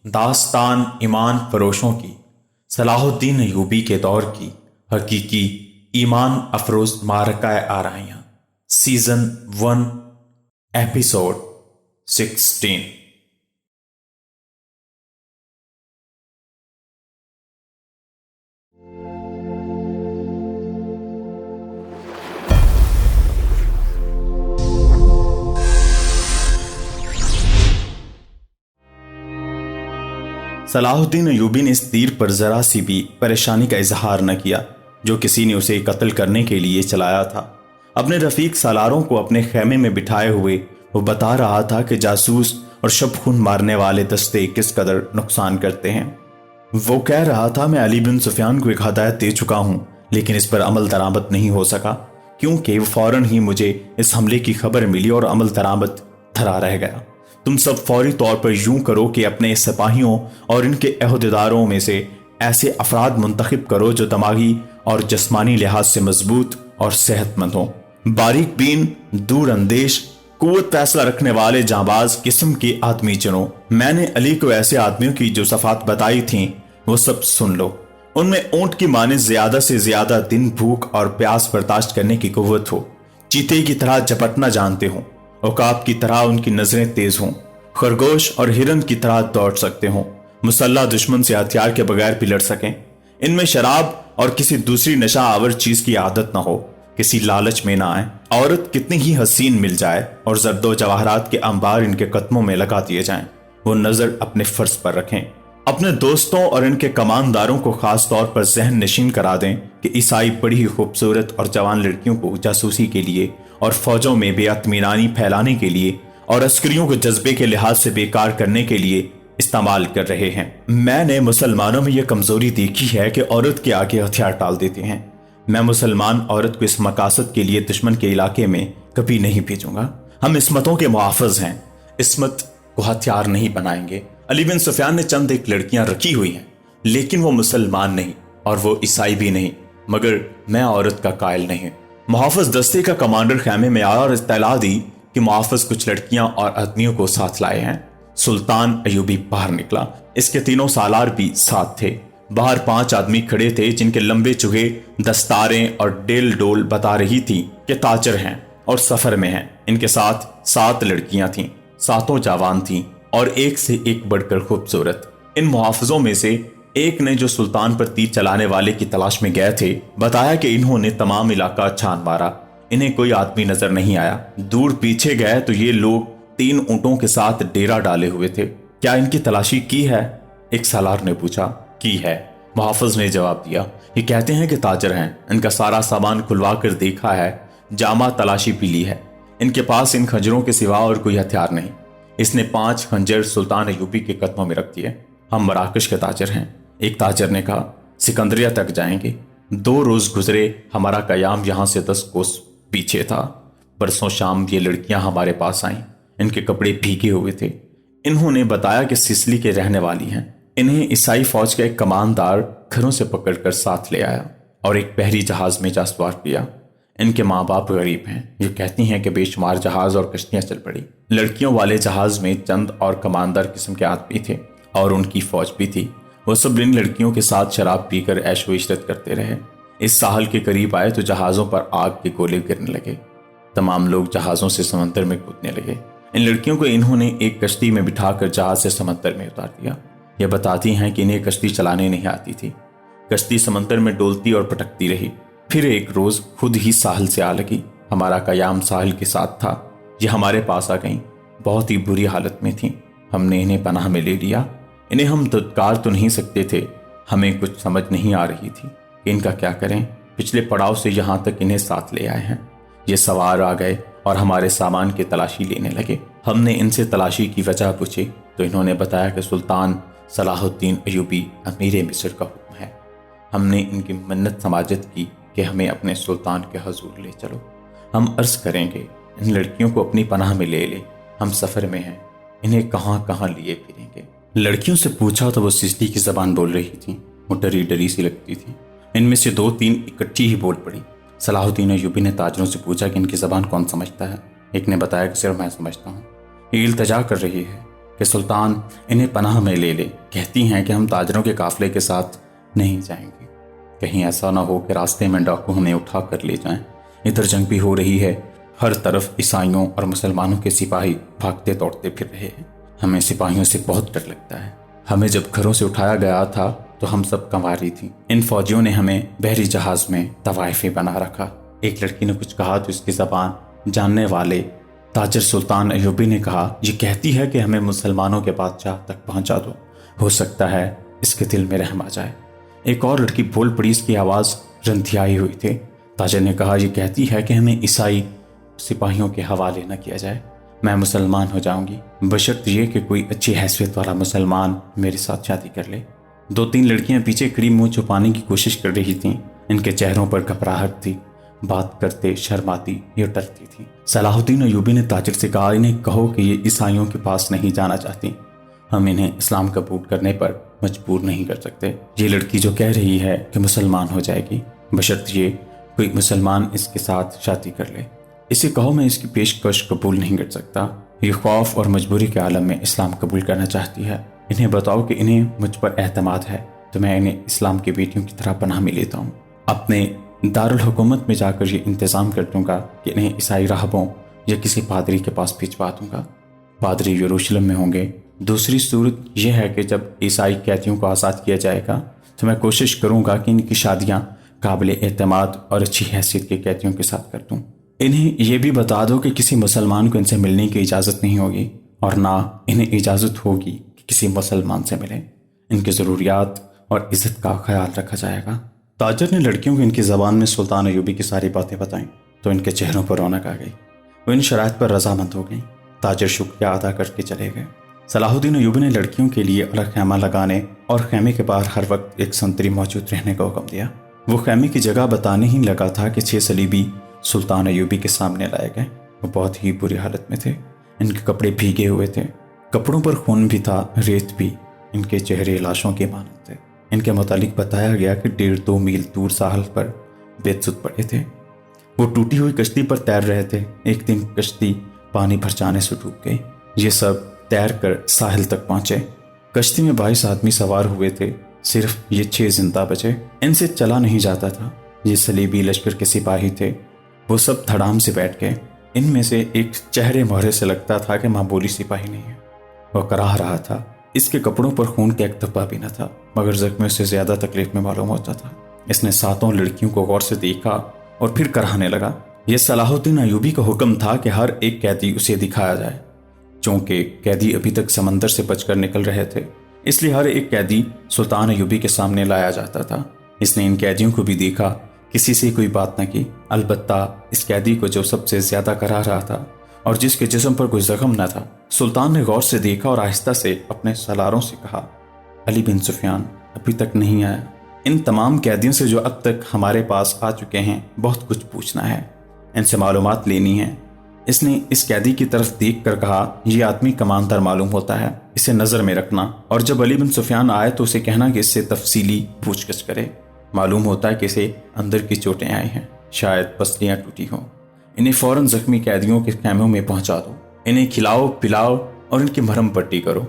दास्तान ईमान फरोशों की, सलाहुद्दीन अयूबी के दौर की हकीकी ईमान अफरोज मारका आराइयाँ, सीजन 1 एपिसोड 16। सलाहुद्दीन अयूबी ने इस तीर पर जरा सी भी परेशानी का इजहार न किया जो किसी ने उसे कत्ल करने के लिए चलाया था। अपने रफीक सालारों को अपने खेमे में बिठाए हुए वो बता रहा था कि जासूस और शब खून मारने वाले दस्ते किस कदर नुकसान करते हैं। वो कह रहा था, मैं अली बिन सुफियान को एक हदायत दे चुका हूं, लेकिन इस पर अमल दरामद नहीं हो सका क्योंकि फौरन ही मुझे इस हमले की खबर मिली और अमल दरामद धरा रह गया। तुम सब फौरी तौर पर यूं करो कि अपने सिपाहियों और इनके अहदेदारों में से ऐसे अफराद मुंतखब करो जो दिमागी और जिस्मानी लिहाज से मजबूत और सेहतमंद हों, बारीक बीन, दूर अंदेश, कुव्वत फैसला रखने वाले जांबाज किस्म के आदमी चुनो। मैंने अली को ऐसे आदमियों की जो सफात बताई थी वो सब सुन लो। उनमें ऊंट की माने ज्यादा से ज्यादा दिन भूख और प्यास बर्दाश्त करने की कुव्वत हो, चीते की तरह झपटना जानते हो, औकाब की तरह उनकी नजरें तेज हों, खरगोश और हिरन की तरह दौड़ सकते हों, मुसल्ला दुश्मन से हथियार के बगैर भी लड़ सकें। इनमें शराब और किसी दूसरी नशा आवर चीज की आदत ना हो, किसी लालच में ना आए। औरत कितनी ही हसीन मिल जाए और जर्दो जवाहरात के अंबार इनके कदमों में लगा दिए जाएं, वो नजर अपने फर्ज पर रखें। अपने दोस्तों और इनके कमानदारों को खास तौर पर जहन नशीन करा दें कि ईसाई बड़ी ही खूबसूरत और जवान लड़कियों को जासूसी के लिए और फौजों में बेअतमीनानी फैलाने के लिए और अस्करियों को जज्बे के लिहाज से बेकार करने के लिए इस्तेमाल कर रहे हैं। मैंने मुसलमानों में यह कमजोरी देखी है कि औरत के आगे हथियार टाल देते हैं। मैं मुसलमान औरत को इस मकासद के लिए दुश्मन के इलाके में कभी नहीं भेजूंगा। हम इसमतों के मुहाफिज हैं, इसमत को हथियार नहीं बनाएंगे। अली बिन सुफियान ने चंद एक लड़कियां रखी हुई हैं, लेकिन वो मुसलमान नहीं और वो ईसाई भी नहीं, मगर मैं औरत का कायल नहीं। मुहाफिज दस्ते का कमांडर खैमे में आया और इत्तला दी कि मुहाफिज कुछ लड़कियां और आदमियों को साथ लाए हैं। सुल्तान अयूबी बाहर निकला, इसके तीनों सालार भी साथ थे। बाहर 5 आदमी खड़े थे जिनके लंबे चुहे दस्तारें और डेल डोल बता रही थी कि ताजर हैं और सफर में हैं। इनके साथ 7 लड़कियां थीं, 7 जवान थीं और एक से एक बढ़कर खूबसूरत। इन मुहाफिजों में से एक ने जो सुल्तान पर तीर चलाने वाले की तलाश में गए थे बताया कि इन्होंने तमाम इलाका छान मारा, इन्हें कोई आदमी नजर नहीं आया। दूर पीछे गए तो ये लोग 3 ऊंटों के साथ डेरा डाले हुए थे। क्या इनकी तलाशी की है? एक सालार ने पूछा। की है, मुहाफिज ने जवाब दिया। ये कहते हैं कि ताजर हैं, इनका सारा सामान खुलवा कर देखा है, जामा तलाशी भी ली है। इनके पास इन खंजरों के सिवा और कोई हथियार नहीं। इसने 5 खंजर सुल्तान अयूबी के कदमों में रख दिए। हम मराकश के ताजर हैं। एक ताजर ने कहा, सिकंदरिया तक जाएंगे। 2 रोज गुजरे, हमारा कयाम यहाँ से 10 कोस पीछे था। परसों शाम ये लड़कियां हमारे पास आईं, इनके कपड़े भीगे हुए थे। इन्होंने बताया कि सिसली के रहने वाली हैं। इन्हें ईसाई फौज का एक कमानदार घरों से पकड़कर साथ ले आया और एक बहरी जहाज में जा सवार किया। इनके माँ बाप गरीब हैं। ये कहती हैं कि बेशुमार जहाज और कश्तियां चल पड़ी। लड़कियों वाले जहाज में चंद और कमानदार किस्म के आदमी थे और उनकी फौज भी थी। वो सब इन लड़कियों के साथ शराब पीकर ऐशो इशरत करते रहे। इस साहल के करीब आए तो जहाज़ों पर आग के गोले गिरने लगे। तमाम लोग जहाज़ों से समंदर में कूदने लगे। इन लड़कियों को इन्होंने एक कश्ती में बिठाकर जहाज से समंदर में उतार दिया। ये बताती हैं कि इन्हें कश्ती चलाने नहीं आती थी। कश्ती समंदर में डोलती और पटकती रही। फिर एक रोज खुद ही साहल से आ लगी। हमारा कयाम साहल के साथ था। ये हमारे पास आ गईं। बहुत ही बुरी हालत में थीं। हमने इन्हें पनाह में ले लिया। इन्हें हम दुत्कार तो नहीं सकते थे। हमें कुछ समझ नहीं आ रही थी कि इनका क्या करें। पिछले पड़ाव से यहाँ तक इन्हें साथ ले आए हैं। ये सवार आ गए और हमारे सामान की तलाशी लेने लगे। हमने इनसे तलाशी की वजह पूछी तो इन्होंने बताया कि सुल्तान सलाहुद्दीन अयूबी अमीर मिस्र का हुक्म है। हमने इनकी मन्नत समाजत की कि हमें अपने सुल्तान के हजूर ले चलो। हम अर्ज करेंगे इन लड़कियों को अपनी पनाह में ले ले। हम सफ़र में हैं, इन्हें कहाँ कहाँ लिए फिरेंगे। लड़कियों से पूछा तो वो सिसली की जबान बोल रही थी। वो डरी डरी सी लगती थी। इनमें से 2-3 इकट्ठी ही बोल पड़ी। सलाहुद्दीन अयूबी ने ताजरों से पूछा कि इनकी जबान कौन समझता है। एक ने बताया कि सिर्फ मैं समझता हूँ। ये इल्तजा कर रही है کہ سلطان انہیں پناہ میں لے لے۔ کہتی ہیں کہ ہم تاجروں کے قافلے کے ساتھ نہیں جائیں گے، کہیں ایسا نہ ہو کہ راستے میں ڈاکو ہمیں اٹھا کر لے جائیں۔ ادھر جنگ بھی ہو رہی ہے، ہر طرف عیسائیوں اور مسلمانوں کے سپاہی بھاگتے دوڑتے پھر رہے ہیں۔ ہمیں سپاہیوں سے بہت ڈر لگتا ہے۔ ہمیں جب گھروں سے اٹھایا گیا تھا تو ہم سب کنواری تھیں، ان فوجیوں نے ہمیں بحری جہاز میں طوائفیں بنا رکھا۔ ایک لڑکی نے کچھ کہا تو اس کی زبان جاننے والے تاجر سلطان ایوبی نے کہا، یہ کہتی ہے کہ ہمیں مسلمانوں کے بادشاہ تک پہنچا دو، ہو سکتا ہے اس کے دل میں رحم آ جائے۔ ایک اور لڑکی بول پڑی، اس کی آواز رندھیائی ہوئی تھی۔ تاجر نے کہا، یہ کہتی ہے کہ ہمیں عیسائی سپاہیوں کے حوالے نہ کیا جائے، میں مسلمان ہو جاؤں گی بشرط یہ کہ کوئی اچھی حیثیت والا مسلمان میرے ساتھ شادی کر لے۔ 2-3 لڑکیاں پیچھے کھڑی منہ چھپانے کی کوشش کر رہی تھیں، ان کے چہروں پر گھبراہٹ تھی، بات کرتے شرماتی یا ڈرتی تھی۔ صلاح الدین ایوبی نے تاجر سے کہا، انہیں کہو کہ یہ عیسائیوں کے پاس نہیں جانا چاہتی، ہم انہیں اسلام قبول کرنے پر مجبور نہیں کر سکتے۔ یہ لڑکی جو کہہ رہی ہے کہ مسلمان ہو جائے گی بشرط یہ کوئی مسلمان اس کے ساتھ شادی کر لے، اسے کہو میں اس کی پیشکش قبول نہیں کر سکتا۔ یہ خوف اور مجبوری کے عالم میں اسلام قبول کرنا چاہتی ہے، انہیں بتاؤ کہ انہیں مجھ پر اعتماد ہے تو میں انہیں اسلام کی بیٹیوں کی طرح پناہ میں لیتا ہوں۔ اپنے دارالحکومت میں جا کر یہ انتظام کر دوں گا کہ انہیں عیسائی راہبوں یا کسی پادری کے پاس بھجوا دوں گا۔ پادری یروشلم میں ہوں گے۔ دوسری صورت یہ ہے کہ جب عیسائی قیدیوں کو آزاد کیا جائے گا تو میں کوشش کروں گا کہ ان کی شادیاں قابل اعتماد اور اچھی حیثیت کے قیدیوں کے ساتھ کر دوں۔ انہیں یہ بھی بتا دو کہ کسی مسلمان کو ان سے ملنے کی اجازت نہیں ہوگی اور نہ انہیں اجازت ہوگی کہ کسی مسلمان سے ملیں۔ ان کی ضروریات اور عزت کا خیال رکھا جائے گا۔ تاجر نے لڑکیوں کو ان کی زبان میں سلطان ایوبی کی ساری باتیں بتائیں تو ان کے چہروں پر رونق آ گئی، وہ ان شرائط پر رضامند ہو گئیں۔ تاجر شکریہ ادا کر کے چلے گئے۔ صلاح الدین ایوبی نے لڑکیوں کے لیے الگ خیمہ لگانے اور خیمے کے باہر ہر وقت ایک سنتری موجود رہنے کا حکم دیا۔ وہ خیمے کی جگہ بتانے ہی لگا تھا کہ 6 صلیبی سلطان ایوبی کے سامنے لائے گئے۔ وہ بہت ہی بری حالت میں تھے، ان کے کپڑے بھیگے ہوئے تھے، کپڑوں پر خون بھی تھا، ریت بھی، ان کے چہرے لاشوں کے مانند تھے۔ ان کے متعلق بتایا گیا کہ 1.5-2 میل دور ساحل پر بے سود پڑے تھے۔ وہ ٹوٹی ہوئی کشتی پر تیر رہے تھے۔ ایک دن کشتی پانی بھر جانے سے ڈوب گئی۔ یہ سب تیر کر ساحل تک پہنچے۔ کشتی میں 22 آدمی سوار ہوئے تھے، صرف یہ 6 زندہ بچے۔ ان سے چلا نہیں جاتا تھا۔ یہ صلیبی لشکر کے سپاہی تھے، وہ سب دھڑام سے بیٹھ گئے۔ ان میں سے ایک چہرے مہرے سے لگتا تھا کہ معمولی سپاہی نہیں ہے، وہ کراہ رہا تھا۔ اس کے کپڑوں پر خون کا ایک دھبا بھی نہ تھا، مگر زخمیوں سے زیادہ تکلیف میں معلوم ہوتا تھا۔ اس نے 7 لڑکیوں کو غور سے دیکھا اور پھر کراہنے لگا۔ یہ صلاح الدین ایوبی کا حکم تھا کہ ہر ایک قیدی اسے دکھایا جائے۔ چونکہ قیدی ابھی تک سمندر سے بچ کر نکل رہے تھے، اس لیے ہر ایک قیدی سلطان ایوبی کے سامنے لایا جاتا تھا۔ اس نے ان قیدیوں کو بھی دیکھا، کسی سے کوئی بات نہ کی، البتہ اس قیدی کو جو سب سے زیادہ کرا رہا تھا اور جس کے جسم پر کوئی زخم نہ تھا، سلطان نے غور سے دیکھا اور آہستہ سے اپنے سالاروں سے کہا، علی بن سفیان ابھی تک نہیں آیا۔ ان تمام قیدیوں سے جو اب تک ہمارے پاس آ چکے ہیں بہت کچھ پوچھنا ہے، ان سے معلومات لینی ہے۔ اس نے اس قیدی کی طرف دیکھ کر کہا، یہ آدمی کماندار معلوم ہوتا ہے، اسے نظر میں رکھنا، اور جب علی بن سفیان آئے تو اسے کہنا کہ اس سے تفصیلی پوچھ گچھ کرے۔ معلوم ہوتا ہے کہ اسے اندر کی چوٹیں آئی ہیں، شاید پسلیاں ٹوٹی ہوں۔ انہیں فوراً زخمی قیدیوں کے خیموں میں پہنچا دو، انہیں کھلاؤ پلاؤ اور ان کی مرہم پٹی کرو۔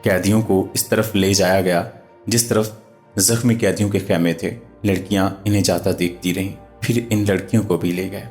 قیدیوں کو اس طرف لے جایا گیا جس طرف زخمی قیدیوں کے خیمے تھے۔ لڑکیاں انہیں جاتا دیکھتی رہیں، پھر ان لڑکیوں کو بھی لے گئے۔